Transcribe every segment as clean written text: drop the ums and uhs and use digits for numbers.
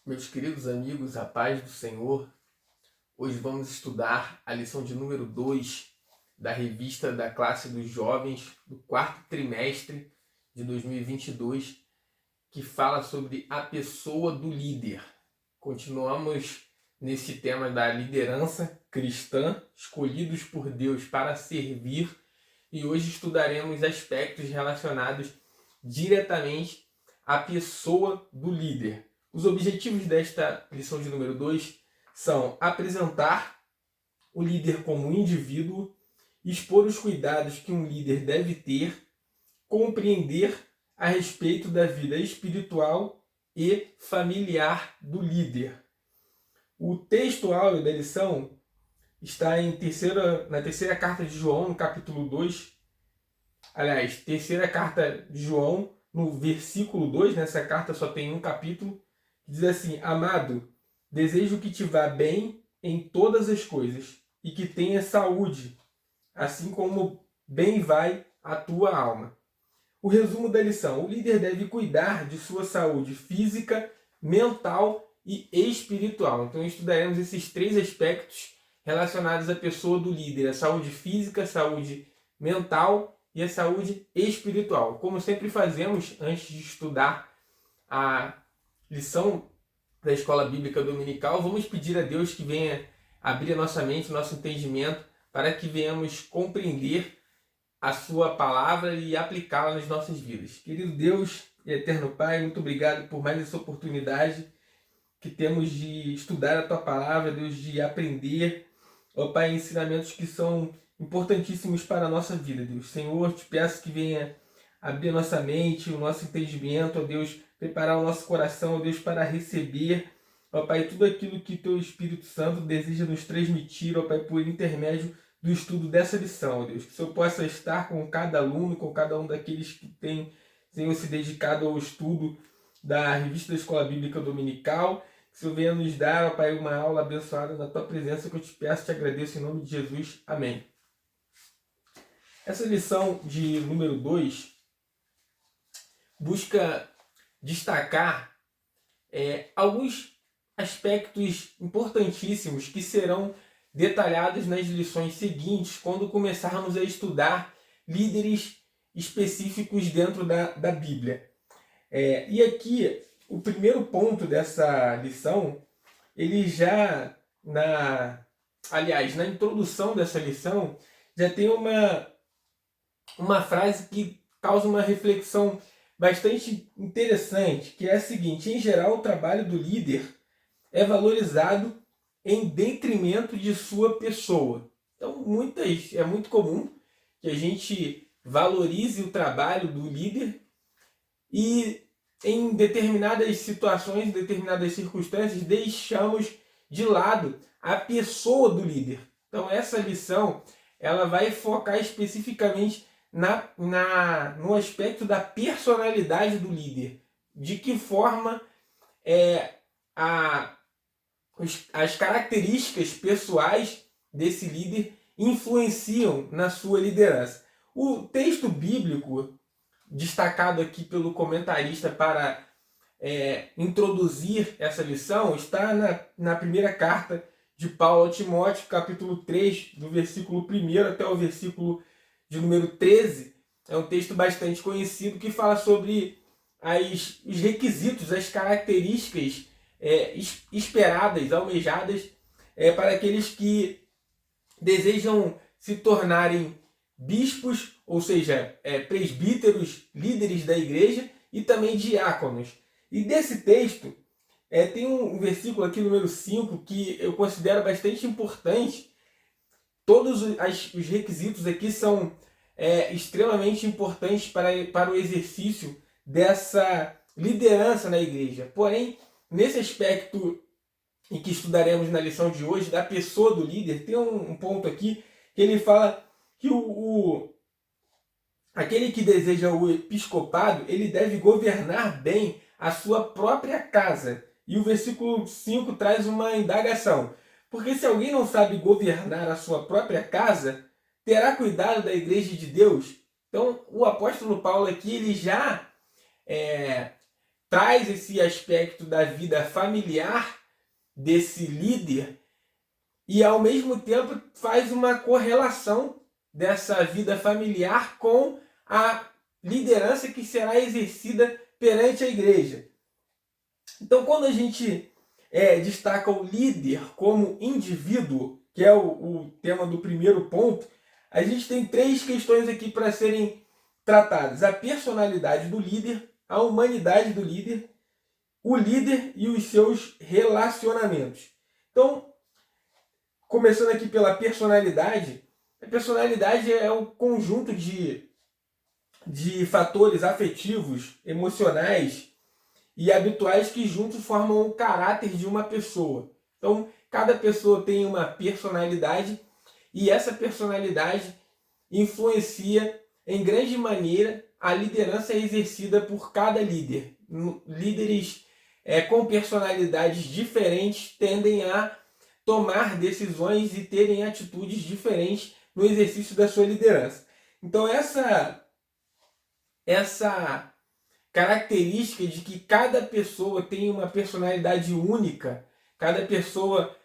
Meus queridos amigos, a paz do Senhor. Hoje vamos estudar a lição de número 2 da revista da classe dos jovens do quarto trimestre de 2022, que fala sobre a pessoa do líder. Continuamos nesse tema da liderança cristã, escolhidos por Deus para servir, e hoje estudaremos aspectos relacionados diretamente à pessoa do líder. Os objetivos desta lição de número 2 são apresentar o líder como indivíduo, expor os cuidados que um líder deve ter, compreender a respeito da vida espiritual e familiar do líder. O texto áureo da lição está na terceira carta de João, no capítulo 2. Aliás, terceira carta de João, no versículo 2, nessa carta só tem um capítulo, diz assim: Amado, desejo que te vá bem em todas as coisas e que tenha saúde, assim como bem vai a tua alma. O resumo da lição: o líder deve cuidar de sua saúde física, mental e espiritual. Então estudaremos esses três aspectos relacionados à pessoa do líder: a saúde física, a saúde mental e a saúde espiritual. Como sempre fazemos antes de estudar a lição da Escola Bíblica Dominical, vamos pedir a Deus que venha abrir a nossa mente, o nosso entendimento, para que venhamos compreender a sua palavra e aplicá-la nas nossas vidas. Querido Deus e eterno Pai, muito obrigado por mais essa oportunidade que temos de estudar a tua palavra, Deus, de aprender, ó Pai, ensinamentos que são importantíssimos para a nossa vida, Deus. Senhor, te peço que venha abrir a nossa mente, o nosso entendimento, ó Deus, preparar o nosso coração, ó Deus, para receber, ó Pai, tudo aquilo que teu Espírito Santo deseja nos transmitir, ó Pai, por intermédio do estudo dessa lição, ó Deus. Que o Senhor possa estar com cada aluno, com cada um daqueles que tem, Senhor, se dedicado ao estudo da revista da Escola Bíblica Dominical. Que o Senhor venha nos dar, ó Pai, uma aula abençoada na tua presença, que eu te peço e te agradeço em nome de Jesus. Amém. Essa lição de número 2 busca destacar alguns aspectos importantíssimos que serão detalhados nas lições seguintes, quando começarmos a estudar líderes específicos dentro da Bíblia. E aqui, o primeiro ponto dessa lição, ele já, na introdução dessa lição, já tem uma frase que causa uma reflexão bastante interessante, que é a seguinte: em geral, o trabalho do líder é valorizado em detrimento de sua pessoa. Então, é muito comum que a gente valorize o trabalho do líder e em determinadas situações, em determinadas circunstâncias, deixamos de lado a pessoa do líder. Então, essa lição ela vai focar especificamente no aspecto da personalidade do líder. De que forma as características pessoais desse líder influenciam na sua liderança. O texto bíblico destacado aqui pelo comentarista para introduzir essa lição está na primeira carta de Paulo a Timóteo, capítulo 3, do versículo 1 até o versículo de número 13. É um texto bastante conhecido que fala sobre os requisitos, as características esperadas, almejadas para aqueles que desejam se tornarem bispos, ou seja, presbíteros, líderes da igreja, e também diáconos. E desse texto tem um versículo aqui, número 5, que eu considero bastante importante. Todos os requisitos aqui são extremamente importantes para o exercício dessa liderança na igreja. Porém, nesse aspecto em que estudaremos na lição de hoje, da pessoa do líder, tem um ponto aqui que ele fala que aquele que deseja o episcopado, ele deve governar bem a sua própria casa. E o versículo 5 traz uma indagação. Porque se alguém não sabe governar a sua própria casa, terá cuidado da igreja de Deus? Então, o apóstolo Paulo aqui, ele já traz esse aspecto da vida familiar desse líder e, ao mesmo tempo, faz uma correlação dessa vida familiar com a liderança que será exercida perante a igreja. Então, quando a gente destaca o líder como indivíduo, que é o tema do primeiro ponto, a gente tem 3 questões aqui para serem tratadas: a personalidade do líder, a humanidade do líder, o líder e os seus relacionamentos. Então, começando aqui pela personalidade, a personalidade é o conjunto de fatores afetivos, emocionais e habituais que juntos formam o caráter de uma pessoa. Então, cada pessoa tem uma personalidade e essa personalidade influencia em grande maneira a liderança exercida por cada líder. Líderes com personalidades diferentes tendem a tomar decisões e terem atitudes diferentes no exercício da sua liderança. Então essa característica de que cada pessoa tem uma personalidade única, cada pessoa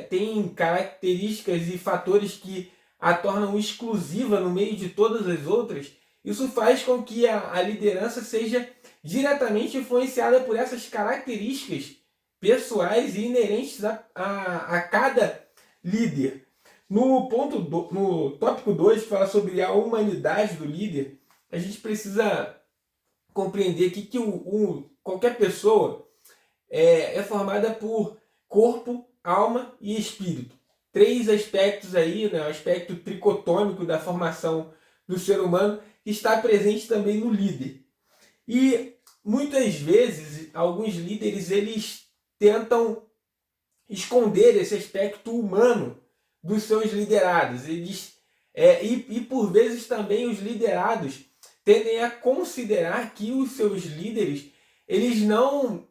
tem características e fatores que a tornam exclusiva no meio de todas as outras, isso faz com que a liderança seja diretamente influenciada por essas características pessoais e inerentes a cada líder. No tópico 2, que fala sobre a humanidade do líder, a gente precisa compreender que qualquer pessoa é formada por corpo, alma e espírito. 3 aspectos aí, né, o aspecto tricotômico da formação do ser humano, que está presente também no líder. E muitas vezes, alguns líderes eles tentam esconder esse aspecto humano dos seus liderados. E por vezes também os liderados tendem a considerar que os seus líderes eles não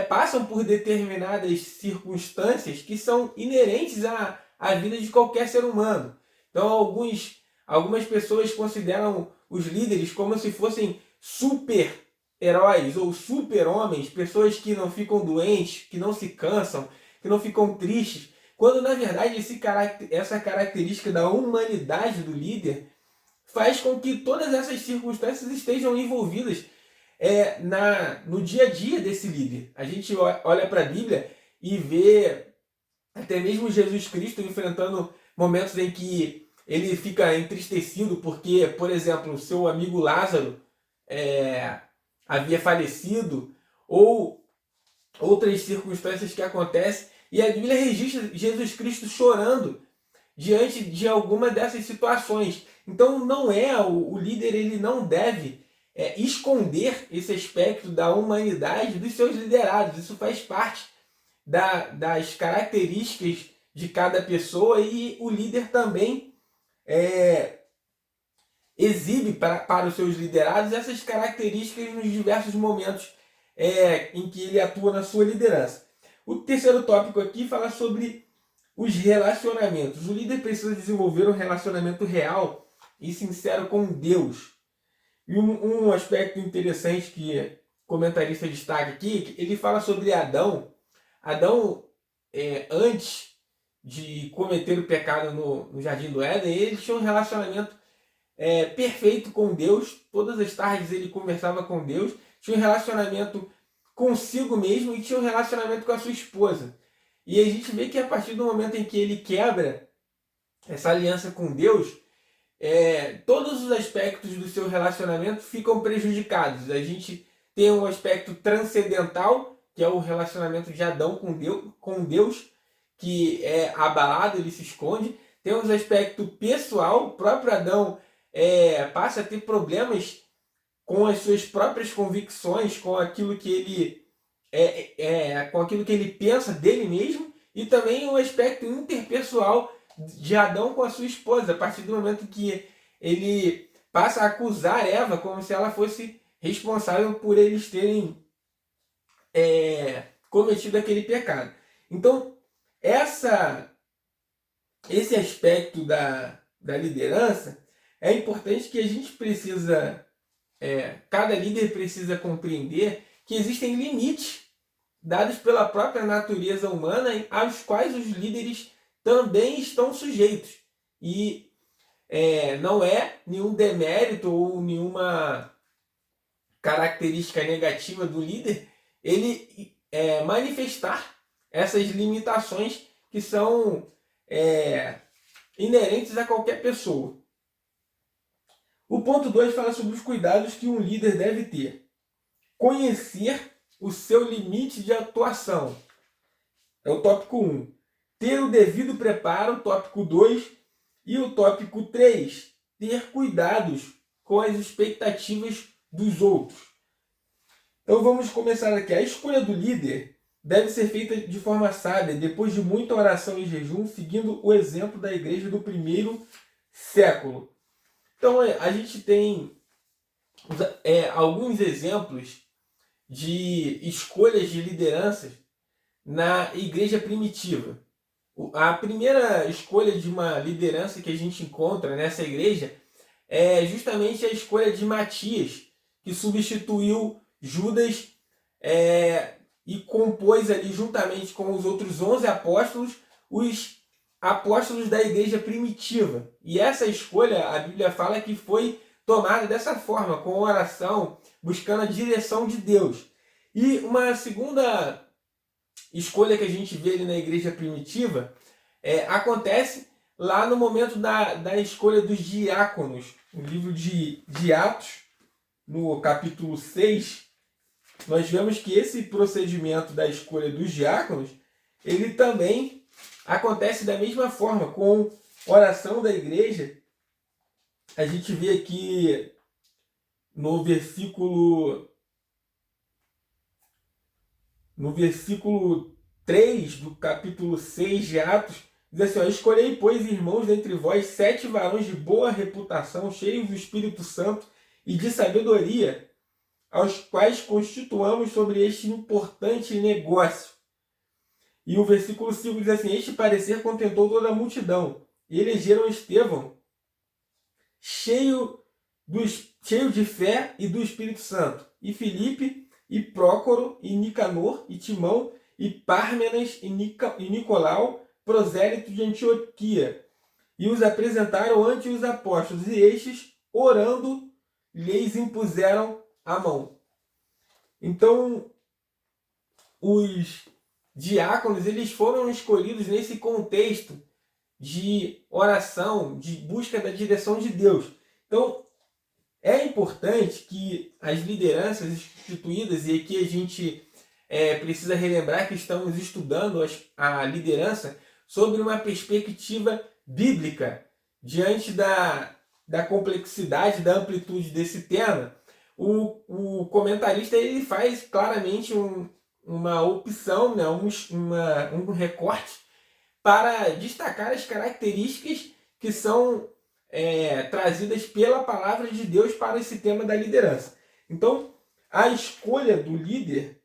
passam por determinadas circunstâncias que são inerentes à vida de qualquer ser humano. Então algumas pessoas consideram os líderes como se fossem super-heróis ou super-homens, pessoas que não ficam doentes, que não se cansam, que não ficam tristes, quando na verdade essa característica da humanidade do líder faz com que todas essas circunstâncias estejam envolvidas no dia a dia desse líder. A gente olha para a Bíblia e vê até mesmo Jesus Cristo enfrentando momentos em que ele fica entristecido porque, por exemplo, seu amigo Lázaro havia falecido, ou outras circunstâncias que acontecem, e a Bíblia registra Jesus Cristo chorando diante de alguma dessas situações. Então o líder ele não deve esconder esse aspecto da humanidade dos seus liderados. Isso faz parte das características de cada pessoa, e o líder também exibe para os seus liderados essas características nos diversos momentos em que ele atua na sua liderança. O terceiro tópico aqui fala sobre os relacionamentos. O líder precisa desenvolver um relacionamento real e sincero com Deus. E um aspecto interessante que o comentarista destaca aqui, ele fala sobre Adão. Adão, antes de cometer o pecado no Jardim do Éden, ele tinha um relacionamento perfeito com Deus. Todas as tardes ele conversava com Deus, tinha um relacionamento consigo mesmo e tinha um relacionamento com a sua esposa. E a gente vê que a partir do momento em que ele quebra essa aliança com Deus, todos os aspectos do seu relacionamento ficam prejudicados. A gente tem um aspecto transcendental, que é o relacionamento de Adão com Deus, que é abalado, ele se esconde. Temos o aspecto pessoal, o próprio Adão passa a ter problemas com as suas próprias convicções, com aquilo que ele pensa dele mesmo, e também o aspecto interpessoal de Adão com a sua esposa, a partir do momento que ele passa a acusar Eva como se ela fosse responsável por eles terem cometido aquele pecado. Então, esse aspecto da liderança é importante, que a gente precisa, cada líder precisa compreender que existem limites dados pela própria natureza humana aos quais os líderes também estão sujeitos. E não é nenhum demérito ou nenhuma característica negativa do líder ele manifestar essas limitações que são inerentes a qualquer pessoa. O ponto 2 fala sobre os cuidados que um líder deve ter. Conhecer o seu limite de atuação. É o tópico 1. Ter o devido preparo, tópico 2. E o tópico 3. Ter cuidados com as expectativas dos outros. Então vamos começar aqui. A escolha do líder deve ser feita de forma sábia, depois de muita oração e jejum, seguindo o exemplo da igreja do primeiro século. Então a gente tem alguns exemplos de escolhas de lideranças na igreja primitiva. A primeira escolha de uma liderança que a gente encontra nessa igreja é justamente a escolha de Matias, que substituiu Judas e compôs ali juntamente com os outros 11 apóstolos, os apóstolos da igreja primitiva. E essa escolha, a Bíblia fala que foi tomada dessa forma, com oração, buscando a direção de Deus. E uma segunda escolha que a gente vê ali na igreja primitiva acontece lá no momento da escolha dos diáconos. No livro de Atos, no capítulo 6, nós vemos que esse procedimento da escolha dos diáconos, ele também acontece da mesma forma, com oração da igreja. A gente vê aqui no versículo 3 do capítulo 6 de Atos, diz assim: escolhei, pois, irmãos, dentre vós 7 varões de boa reputação, cheios do Espírito Santo e de sabedoria, aos quais constituamos sobre este importante negócio. E o versículo 5 diz assim: este parecer contentou toda a multidão, e elegeram Estevão, cheio de fé e do Espírito Santo, e Filipe, e Prócoro, e Nicanor, e Timão, e Pármenas, e Nicolau, prosélito de Antioquia, e os apresentaram ante os apóstolos, e estes, orando, lhes impuseram a mão. Então, os diáconos, eles foram escolhidos nesse contexto de oração, de busca da direção de Deus. Então, é importante que as lideranças instituídas, e aqui a gente precisa relembrar que estamos estudando a liderança sobre uma perspectiva bíblica, diante da complexidade, da amplitude desse tema. O comentarista ele faz claramente uma opção, né, um recorte para destacar as características que são trazidas pela palavra de Deus para esse tema da liderança. Então, a escolha do líder,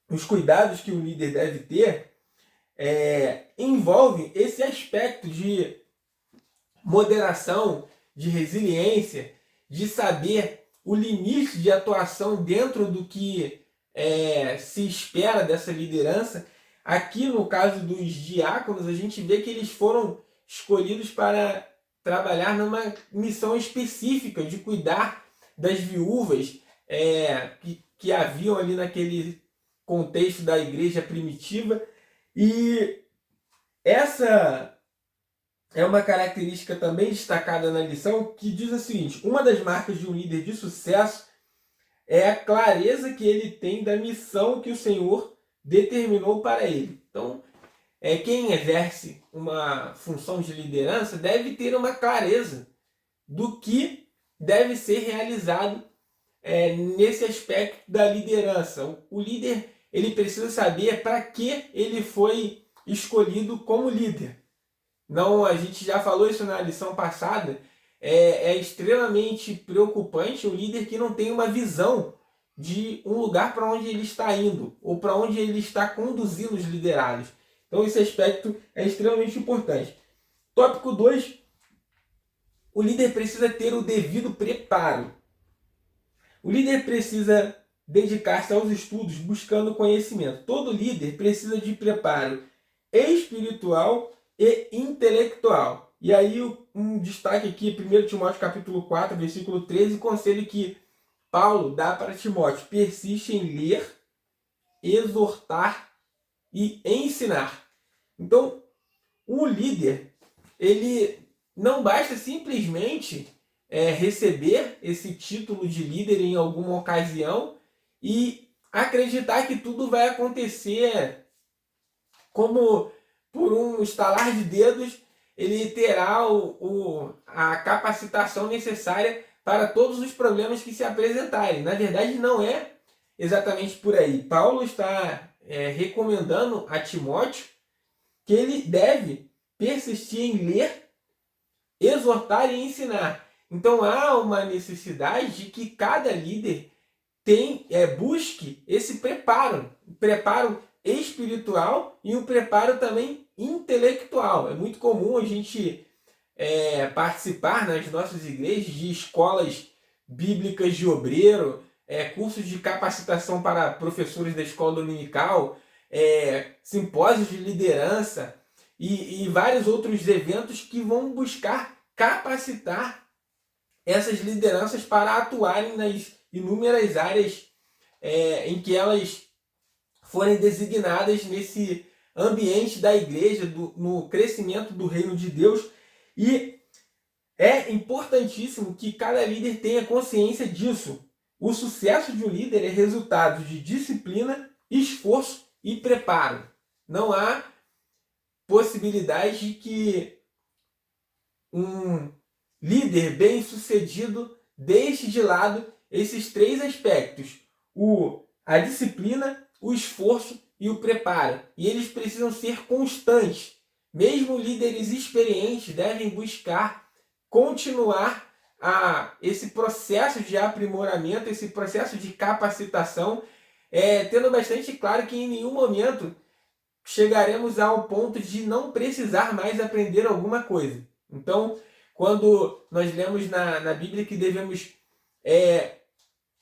os cuidados que o líder deve ter, envolve esse aspecto de moderação, de resiliência, de saber o limite de atuação dentro do que se espera dessa liderança. Aqui no caso dos diáconos, a gente vê que eles foram escolhidos para trabalhar numa missão específica de cuidar das viúvas que haviam ali naquele contexto da igreja primitiva. E essa é uma característica também destacada na lição, que diz o seguinte: uma das marcas de um líder de sucesso é a clareza que ele tem da missão que o Senhor determinou para ele. Então, quem exerce uma função de liderança deve ter uma clareza do que deve ser realizado nesse aspecto da liderança. O líder ele precisa saber para que ele foi escolhido como líder. Não, a gente já falou isso na lição passada. É extremamente preocupante o líder que não tem uma visão de um lugar para onde ele está indo ou para onde ele está conduzindo os liderados. Então esse aspecto é extremamente importante. Tópico 2. O líder precisa ter o devido preparo. O líder precisa dedicar-se aos estudos buscando conhecimento. Todo líder precisa de preparo espiritual e intelectual. E aí um destaque aqui, 1 Timóteo capítulo 4, versículo 13, conselho que Paulo dá para Timóteo: persiste em ler, exortar e ensinar. Então, o líder, ele não basta simplesmente receber esse título de líder em alguma ocasião e acreditar que tudo vai acontecer como por um estalar de dedos. Ele terá a capacitação necessária para todos os problemas que se apresentarem. Na verdade, não é exatamente por aí. Paulo está recomendando a Timóteo que ele deve persistir em ler, exortar e ensinar. Então há uma necessidade de que cada líder busque esse preparo espiritual e um preparo também intelectual. É muito comum a gente participar nas nossas igrejas de escolas bíblicas de obreiro, cursos de capacitação para professores da escola dominical, simpósios de liderança e vários outros eventos que vão buscar capacitar essas lideranças para atuarem nas inúmeras áreas em que elas forem designadas nesse ambiente da igreja, no crescimento do reino de Deus. E é importantíssimo que cada líder tenha consciência disso. O sucesso de um líder é resultado de disciplina, esforço e preparo. Não há possibilidade de que um líder bem-sucedido deixe de lado esses três aspectos: a disciplina, o esforço e o preparo. E eles precisam ser constantes. Mesmo líderes experientes devem buscar continuar esse processo de aprimoramento, esse processo de capacitação, tendo bastante claro que em nenhum momento chegaremos ao ponto de não precisar mais aprender alguma coisa. Então, quando nós lemos na Bíblia que devemos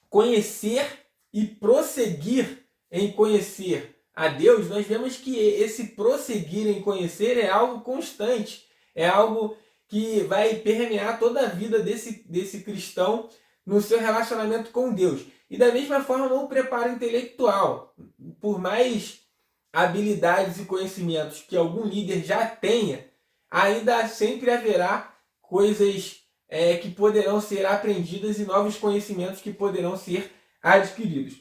conhecer e prosseguir em conhecer a Deus, nós vemos que esse prosseguir em conhecer é algo constante, é algo que vai permear toda a vida desse cristão no seu relacionamento com Deus. E da mesma forma, o preparo intelectual. Por mais habilidades e conhecimentos que algum líder já tenha, ainda sempre haverá coisas que poderão ser aprendidas e novos conhecimentos que poderão ser adquiridos.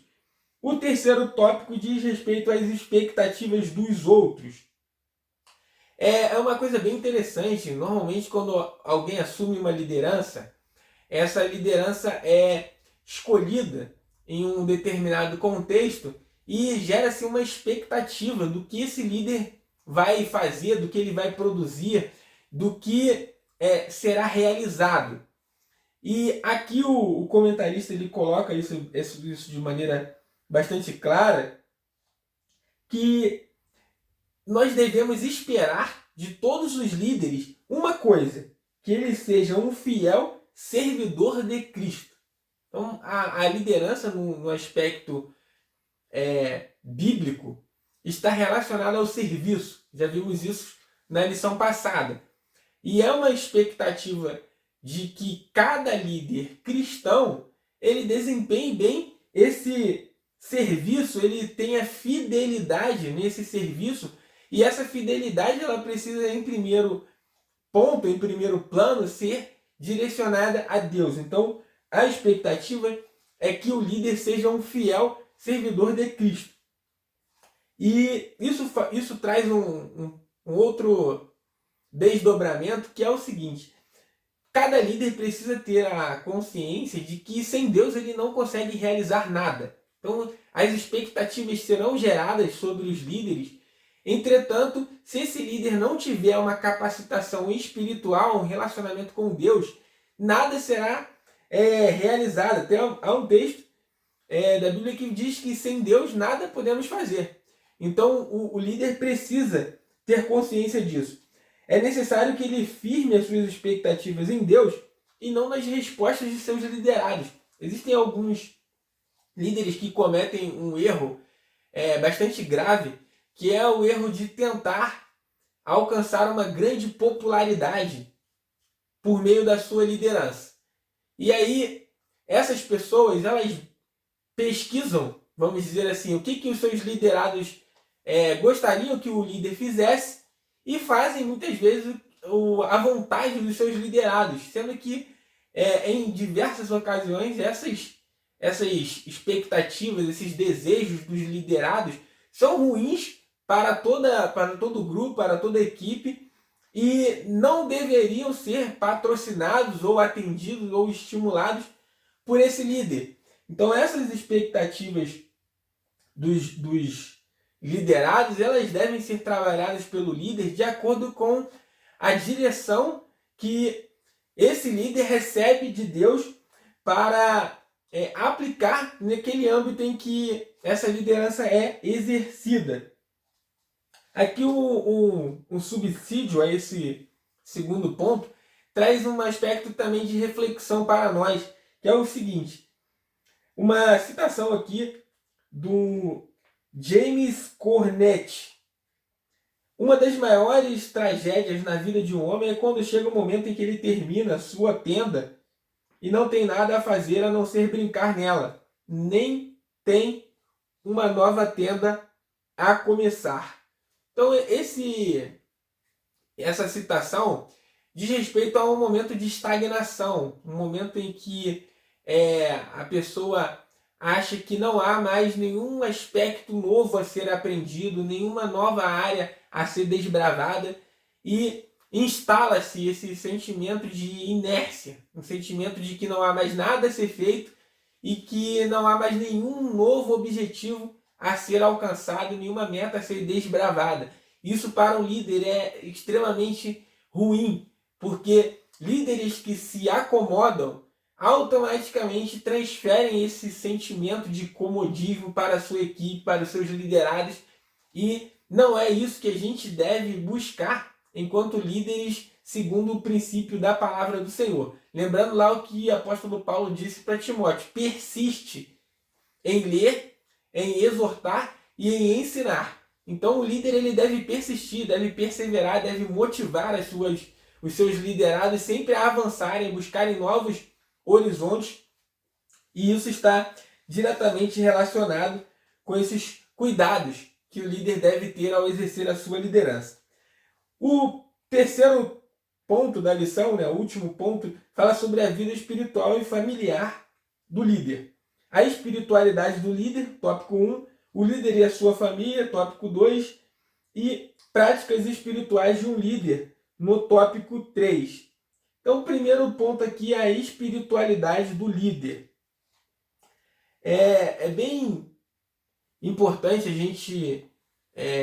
O terceiro tópico diz respeito às expectativas dos outros. É uma coisa bem interessante. Normalmente, quando alguém assume uma liderança, essa liderança é escolhida em um determinado contexto e gera-se uma expectativa do que esse líder vai fazer, do que ele vai produzir, do que será realizado. E aqui o comentarista ele coloca isso de maneira bastante clara, que nós devemos esperar de todos os líderes uma coisa: que ele seja um fiel servidor de Cristo. Então, a liderança no aspecto bíblico está relacionada ao serviço. Já vimos isso na lição passada. E é uma expectativa de que cada líder cristão ele desempenhe bem esse serviço, ele tenha fidelidade nesse serviço, e essa fidelidade ela precisa em primeiro plano ser direcionada a Deus. Então a expectativa é que o líder seja um fiel servidor de Cristo. E isso traz um outro desdobramento, que é o seguinte: cada líder precisa ter a consciência de que sem Deus ele não consegue realizar nada. Então, as expectativas serão geradas sobre os líderes. Entretanto, se esse líder não tiver uma capacitação espiritual, um relacionamento com Deus, nada será realizado. Há um texto da Bíblia que diz que sem Deus nada podemos fazer. Então, o líder precisa ter consciência disso. É necessário que ele firme as suas expectativas em Deus e não nas respostas de seus liderados. Existem alguns líderes que cometem um erro bastante grave, que é o erro de tentar alcançar uma grande popularidade por meio da sua liderança. E aí, essas pessoas, elas pesquisam, vamos dizer assim, o que os seus liderados gostariam que o líder fizesse e fazem muitas vezes a vontade dos seus liderados, sendo que em diversas ocasiões essas expectativas, esses desejos dos liderados são ruins para todo o grupo, para toda a equipe, e não deveriam ser patrocinados ou atendidos ou estimulados por esse líder. Então essas expectativas dos liderados, elas devem ser trabalhadas pelo líder de acordo com a direção que esse líder recebe de Deus para aplicar naquele âmbito em que essa liderança é exercida. Aqui um subsídio a esse segundo ponto traz um aspecto também de reflexão para nós, que é o seguinte: uma citação aqui do James Cornette. Uma das maiores tragédias na vida de um homem é quando chega o momento em que ele termina sua tenda e não tem nada a fazer a não ser brincar nela, nem tem uma nova tenda a começar. Então essa citação diz respeito a um momento de estagnação, um momento em que a pessoa acha que não há mais nenhum aspecto novo a ser aprendido, nenhuma nova área a ser desbravada, e instala-se esse sentimento de inércia, um sentimento de que não há mais nada a ser feito e que não há mais nenhum novo objetivo a ser alcançado, nenhuma meta a ser desbravada. Isso para um líder é extremamente ruim, porque líderes que se acomodam automaticamente transferem esse sentimento de comodismo para a sua equipe, para os seus liderados, e não é isso que a gente deve buscar enquanto líderes segundo o princípio da palavra do Senhor. Lembrando lá o que o apóstolo Paulo disse para Timóteo: persiste em ler, em exortar e em ensinar. Então o líder ele deve persistir, deve perseverar, deve motivar os seus liderados sempre a avançarem, buscarem novos horizontes, e isso está diretamente relacionado com esses cuidados que o líder deve ter ao exercer a sua liderança. O terceiro ponto da lição, o último ponto, fala sobre a vida espiritual e familiar do líder. A espiritualidade do líder, tópico 1, o líder e a sua família, tópico 2, e práticas espirituais de um líder, no tópico 3. Então, o primeiro ponto aqui é a espiritualidade do líder. É bem importante a gente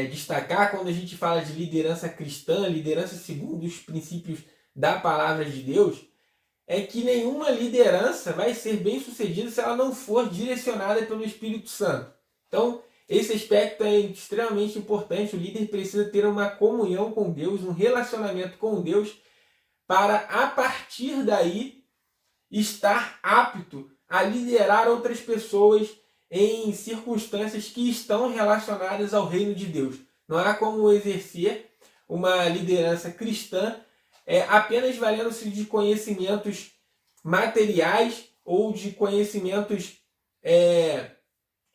destacar, quando a gente fala de liderança cristã, liderança segundo os princípios da palavra de Deus, é que nenhuma liderança vai ser bem sucedida se ela não for direcionada pelo Espírito Santo. Então, esse aspecto é extremamente importante. O líder precisa ter uma comunhão com Deus, um relacionamento com Deus, para a partir daí estar apto a liderar outras pessoas em circunstâncias que estão relacionadas ao reino de Deus. Não há como exercer uma liderança cristã apenas valendo-se de conhecimentos materiais ou de conhecimentos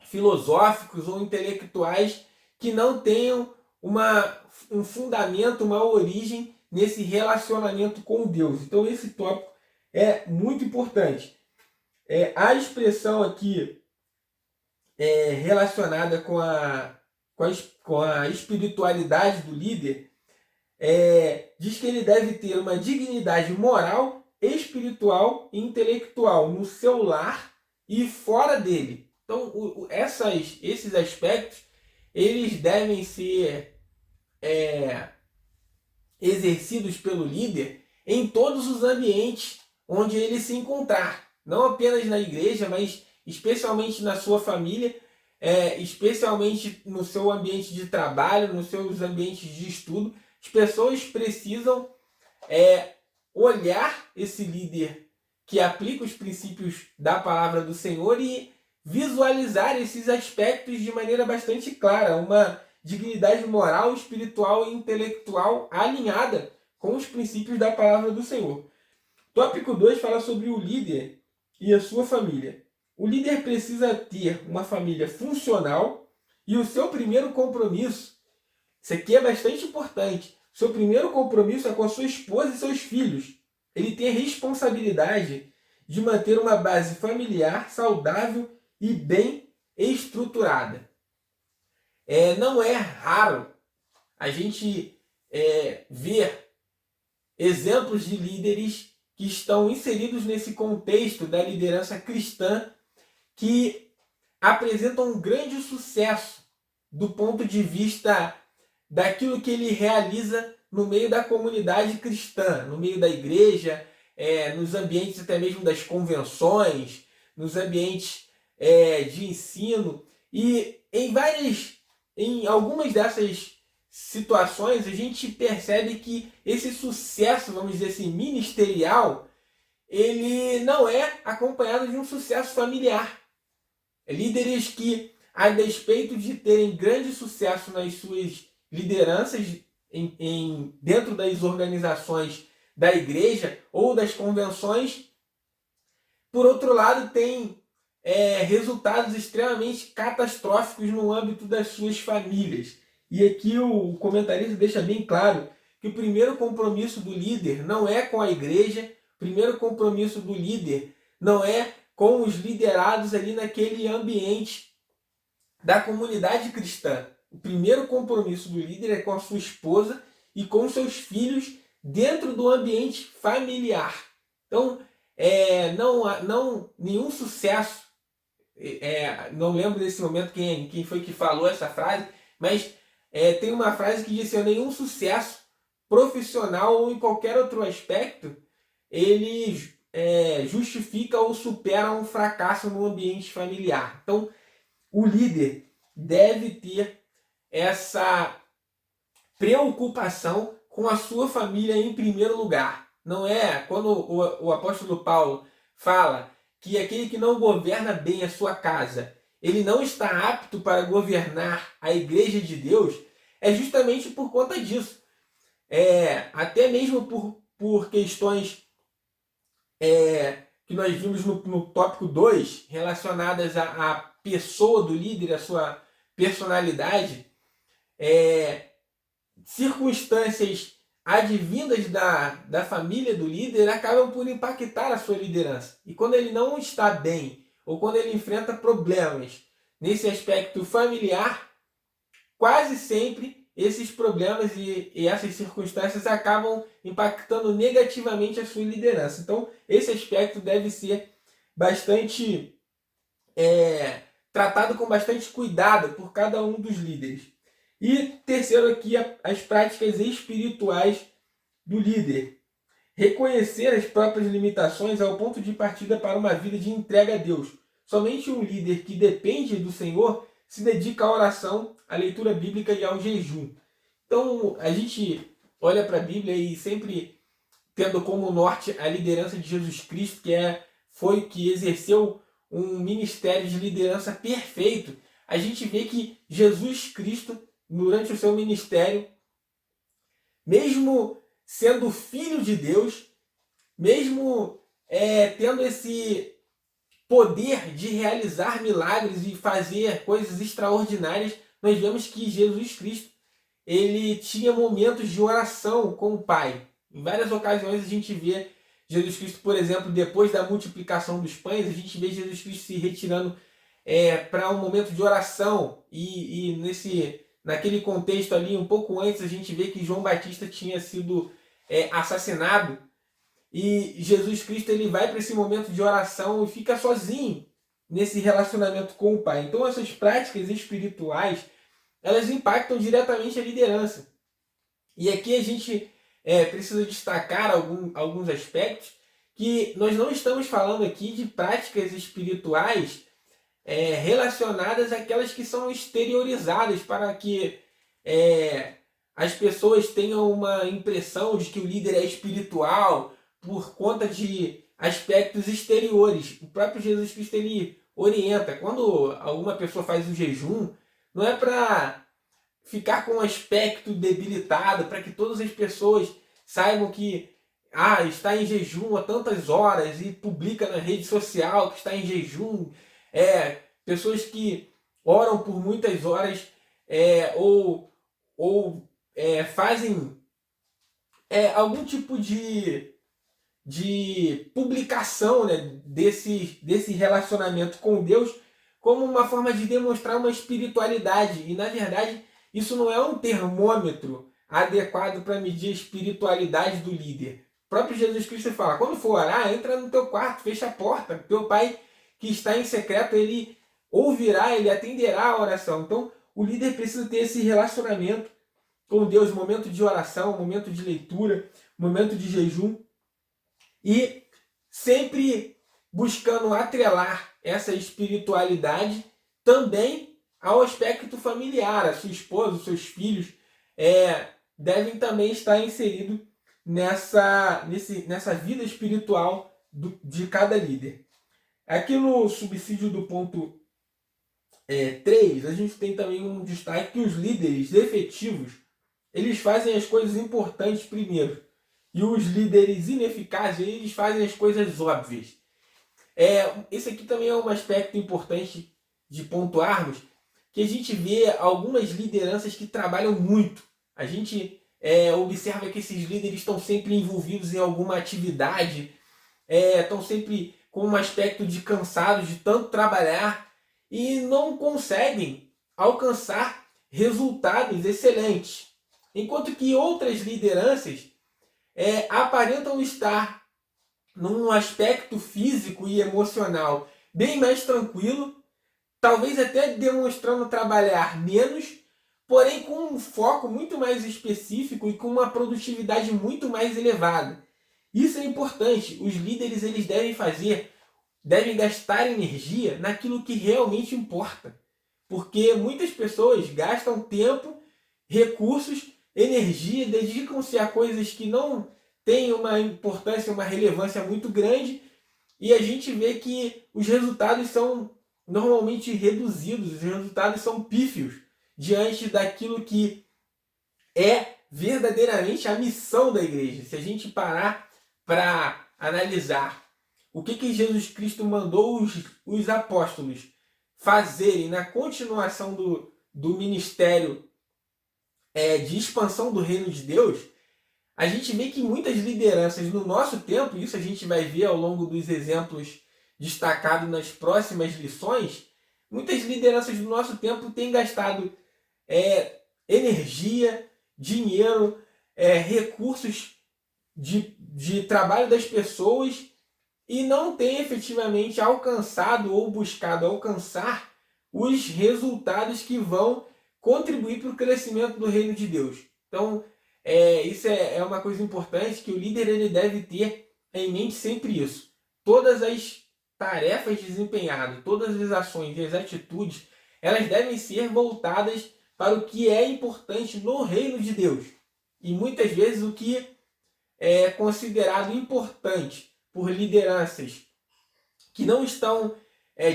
filosóficos ou intelectuais que não tenham um fundamento, uma origem nesse relacionamento com Deus. Então esse tópico é muito importante. A expressão aqui relacionada com a espiritualidade do líder diz que ele deve ter uma dignidade moral, espiritual e intelectual no seu lar e fora dele. Então esses aspectos eles devem ser exercidos pelo líder em todos os ambientes onde ele se encontrar, não apenas na igreja, mas especialmente na sua família, especialmente no seu ambiente de trabalho, nos seus ambientes de estudo. As pessoas precisam olhar esse líder que aplica os princípios da palavra do Senhor e visualizar esses aspectos de maneira bastante clara, uma dignidade moral, espiritual e intelectual alinhada com os princípios da palavra do Senhor. Tópico 2 fala sobre o líder e a sua família. O líder precisa ter uma família funcional e o seu primeiro compromisso, isso aqui é bastante importante, seu primeiro compromisso é com a sua esposa e seus filhos. Ele tem a responsabilidade de manter uma base familiar saudável e bem estruturada. Não é raro a gente ver exemplos de líderes que estão inseridos nesse contexto da liderança cristã que apresentam um grande sucesso do ponto de vista daquilo que ele realiza no meio da comunidade cristã, no meio da igreja, nos ambientes até mesmo das convenções, nos ambientes de ensino. E em algumas dessas situações a gente percebe que esse sucesso, vamos dizer assim, ministerial, ele não é acompanhado de um sucesso familiar. Líderes que, a despeito de terem grande sucesso nas suas lideranças dentro das organizações da igreja ou das convenções, por outro lado, tem resultados extremamente catastróficos no âmbito das suas famílias. E aqui o comentarista deixa bem claro que o primeiro compromisso do líder não é com a igreja, o primeiro compromisso do líder não é com os liderados ali naquele ambiente da comunidade cristã. O primeiro compromisso do líder é com a sua esposa e com seus filhos dentro do ambiente familiar. Então, nenhum sucesso, não lembro desse momento quem foi que falou essa frase, mas tem uma frase que diz assim: nenhum sucesso profissional ou em qualquer outro aspecto, ele justifica ou supera um fracasso no ambiente familiar. Então, o líder deve ter essa preocupação com a sua família em primeiro lugar. Não é quando o apóstolo Paulo fala que aquele que não governa bem a sua casa, ele não está apto para governar a igreja de Deus, é justamente por conta disso. Até mesmo por questões que nós vimos no tópico 2, relacionadas à pessoa do líder, a sua personalidade, circunstâncias advindas da família do líder acabam por impactar a sua liderança. E quando ele não está bem, ou quando ele enfrenta problemas nesse aspecto familiar, quase sempre esses problemas e essas circunstâncias acabam impactando negativamente a sua liderança. Então, esse aspecto deve ser bastante tratado com bastante cuidado por cada um dos líderes. E terceiro aqui, as práticas espirituais do líder. Reconhecer as próprias limitações é o ponto de partida para uma vida de entrega a Deus. Somente um líder que depende do Senhor se dedica à oração, à leitura bíblica e ao jejum. Então, a gente olha para a Bíblia e sempre tendo como norte a liderança de Jesus Cristo, que exerceu um ministério de liderança perfeito. A gente vê que Jesus Cristo, durante o seu ministério, mesmo sendo filho de Deus, mesmo tendo esse poder de realizar milagres e fazer coisas extraordinárias, nós vemos que Jesus Cristo, ele tinha momentos de oração com o Pai. Em várias ocasiões a gente vê Jesus Cristo, por exemplo, depois da multiplicação dos pães, a gente vê Jesus Cristo se retirando para um momento de oração. E naquele contexto ali, um pouco antes, a gente vê que João Batista tinha sido assassinado. E Jesus Cristo ele vai para esse momento de oração e fica sozinho nesse relacionamento com o Pai. Então essas práticas espirituais, elas impactam diretamente a liderança. E aqui a gente precisa destacar alguns aspectos, que nós não estamos falando aqui de práticas espirituais relacionadas àquelas que são exteriorizadas para que as pessoas tenham uma impressão de que o líder é espiritual por conta de aspectos exteriores. O próprio Jesus Cristo ele orienta. Quando alguma pessoa faz o jejum, não é para ficar com um aspecto debilitado, para que todas as pessoas saibam que está em jejum há tantas horas e publica na rede social que está em jejum. Pessoas que oram por muitas horas ou fazem algum tipo de publicação, né, desse relacionamento com Deus como uma forma de demonstrar uma espiritualidade. E na verdade isso não é um termômetro adequado para medir a espiritualidade do líder. O próprio Jesus Cristo fala: quando for orar, entra no teu quarto, fecha a porta. Teu pai que está em secreto, ele ouvirá, ele atenderá a oração. Então o líder precisa ter esse relacionamento com Deus, momento de oração, momento de leitura, momento de jejum, e sempre buscando atrelar essa espiritualidade também ao aspecto familiar. A sua esposa, os seus filhos devem também estar inseridos nessa vida espiritual de cada líder. Aqui no subsídio do ponto 3, a gente tem também um destaque que os líderes efetivos, eles fazem as coisas importantes primeiro. E os líderes ineficazes, eles fazem as coisas óbvias. Esse aqui também é um aspecto importante de pontuarmos, que a gente vê algumas lideranças que trabalham muito. A gente observa que esses líderes estão sempre envolvidos em alguma atividade, estão sempre com um aspecto de cansados de tanto trabalhar e não conseguem alcançar resultados excelentes. Enquanto que outras lideranças aparentam estar num aspecto físico e emocional bem mais tranquilo, talvez até demonstrando trabalhar menos, porém com um foco muito mais específico e com uma produtividade muito mais elevada. Isso é importante. Os líderes eles devem gastar energia naquilo que realmente importa. Porque muitas pessoas gastam tempo, recursos, energia, dedicam-se a coisas que não têm uma importância, uma relevância muito grande, e a gente vê que os resultados são normalmente reduzidos, os resultados são pífios diante daquilo que é verdadeiramente a missão da igreja. Se a gente parar para analisar o que Jesus Cristo mandou os apóstolos fazerem na continuação do ministério de expansão do reino de Deus, a gente vê que muitas lideranças no nosso tempo, isso a gente vai ver ao longo dos exemplos destacados nas próximas lições, muitas lideranças do nosso tempo têm gastado energia, dinheiro, recursos de trabalho das pessoas e não têm efetivamente alcançado ou buscado alcançar os resultados que vão contribuir para o crescimento do reino de Deus. Então, isso é uma coisa importante, que o líder ele deve ter em mente sempre isso. Todas as tarefas desempenhadas, todas as ações e as atitudes, elas devem ser voltadas para o que é importante no reino de Deus. E muitas vezes o que é considerado importante por lideranças que não estão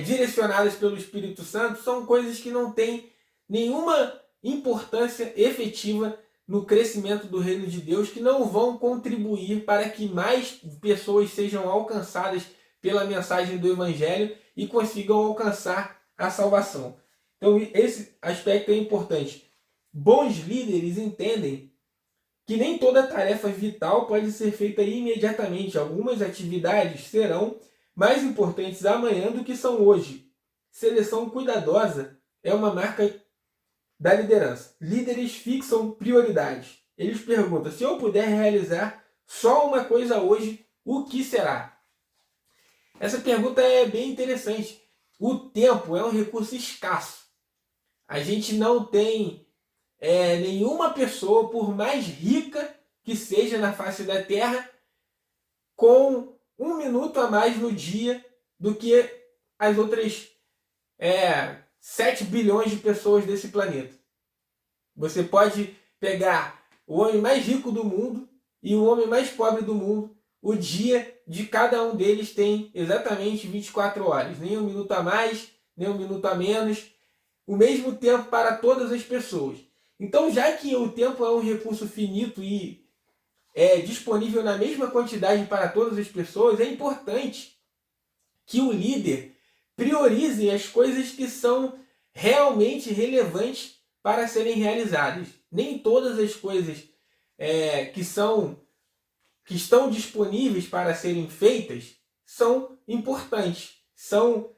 direcionadas pelo Espírito Santo são coisas que não têm nenhuma importância efetiva no crescimento do reino de Deus, que não vão contribuir para que mais pessoas sejam alcançadas pela mensagem do Evangelho e consigam alcançar a salvação. Então esse aspecto é importante. Bons líderes entendem que nem toda tarefa vital pode ser feita imediatamente. Algumas atividades serão mais importantes amanhã do que são hoje. Seleção cuidadosa é uma marca da liderança. Líderes fixam prioridades. Eles perguntam: se eu puder realizar só uma coisa hoje, o que será? Essa pergunta é bem interessante. O tempo é um recurso escasso. A gente não tem nenhuma pessoa, por mais rica que seja na face da Terra, com 1 minuto a mais no dia do que as outras 7 bilhões de pessoas desse planeta. Você pode pegar o homem mais rico do mundo e o homem mais pobre do mundo. o dia de cada um deles tem exatamente 24 horas, nem um minuto a mais, nem um minuto a menos, o mesmo tempo para todas as pessoas. Então, já que o tempo é um recurso finito e é disponível na mesma quantidade para todas as pessoas, é importante que o líder priorize as coisas que são realmente relevantes para serem realizadas. Nem todas as coisas que estão disponíveis para serem feitas são importantes, são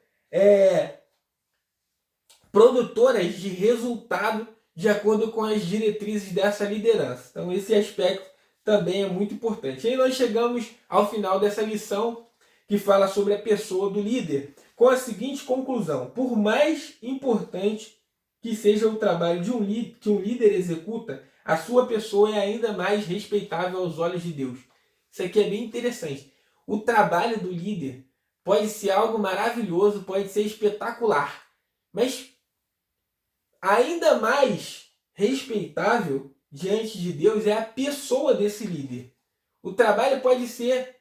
produtoras de resultado de acordo com as diretrizes dessa liderança. Então esse aspecto também é muito importante. E aí nós chegamos ao final dessa lição que fala sobre a pessoa do líder, com a seguinte conclusão: por mais importante que seja o trabalho que um líder executa, a sua pessoa é ainda mais respeitável aos olhos de Deus. Isso aqui é bem interessante. O trabalho do líder pode ser algo maravilhoso, pode ser espetacular, mas ainda mais respeitável diante de Deus é a pessoa desse líder. O trabalho pode ser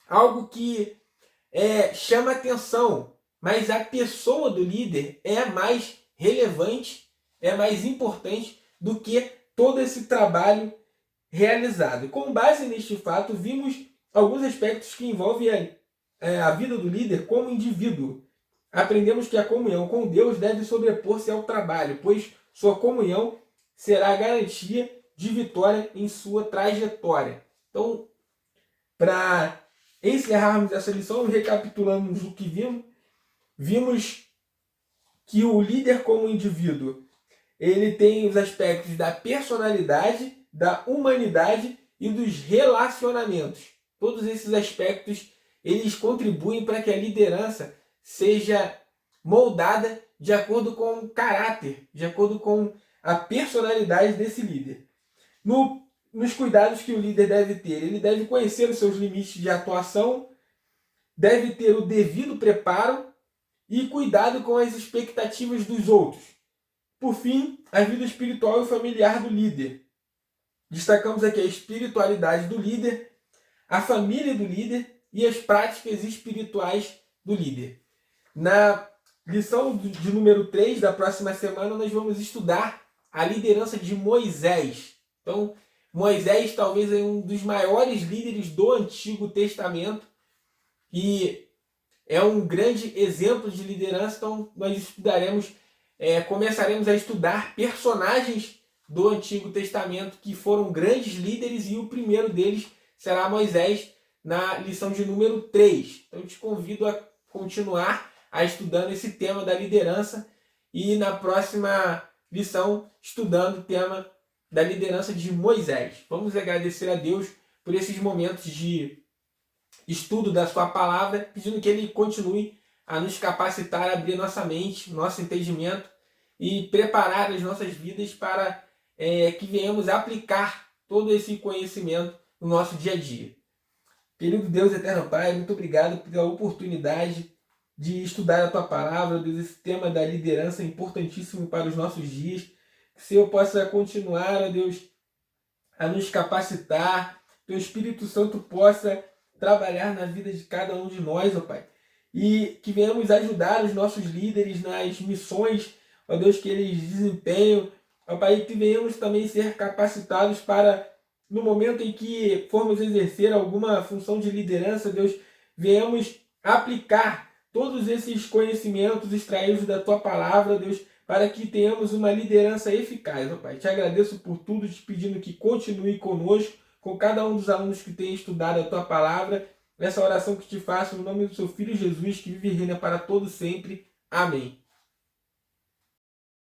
algo que chama atenção, mas a pessoa do líder é mais relevante, é mais importante do que todo esse trabalho realizado. E com base neste fato, vimos alguns aspectos que envolvem a vida do líder como indivíduo. Aprendemos que a comunhão com Deus deve sobrepor-se ao trabalho, pois sua comunhão será a garantia de vitória em sua trajetória. Então, para encerrarmos essa lição, recapitulamos o que vimos que o líder como indivíduo, ele tem os aspectos da personalidade, da humanidade e dos relacionamentos. Todos esses aspectos, eles contribuem para que a liderança seja moldada de acordo com o caráter, de acordo com a personalidade desse líder. Nos cuidados que o líder deve ter, ele deve conhecer os seus limites de atuação, deve ter o devido preparo e cuidado com as expectativas dos outros. Por fim, a vida espiritual e familiar do líder. Destacamos aqui a espiritualidade do líder, a família do líder e as práticas espirituais do líder. Na lição de número 3 da próxima semana, nós vamos estudar a liderança de Moisés. Então, Moisés talvez é um dos maiores líderes do Antigo Testamento e é um grande exemplo de liderança. Então, nós começaremos a estudar personagens do Antigo Testamento que foram grandes líderes, e o primeiro deles será Moisés, na lição de número 3. Então, eu te convido a continuar estudando esse tema da liderança e na próxima lição estudando o tema da liderança de Moisés. Vamos agradecer a Deus por esses momentos de estudo da sua palavra, pedindo que Ele continue a nos capacitar, a abrir nossa mente, nosso entendimento e preparar as nossas vidas para que venhamos aplicar todo esse conhecimento no nosso dia a dia. Querido Deus, eterno Pai, muito obrigado pela oportunidade de estudar a Tua Palavra, Deus, esse tema da liderança é importantíssimo para os nossos dias. Que o Senhor possa continuar, ó Deus, a nos capacitar, que o Espírito Santo possa trabalhar na vida de cada um de nós, ó Pai. E que venhamos ajudar os nossos líderes nas missões, ó Deus, que eles desempenham, ó Pai, e que venhamos também ser capacitados para, no momento em que formos exercer alguma função de liderança, Deus, venhamos aplicar todos esses conhecimentos extraídos da Tua Palavra, Deus, para que tenhamos uma liderança eficaz, ó Pai. Te agradeço por tudo, te pedindo que continue conosco, com cada um dos alunos que tem estudado a Tua Palavra, nessa oração que te faço no nome do Seu Filho Jesus, que vive e reina para todo sempre. Amém.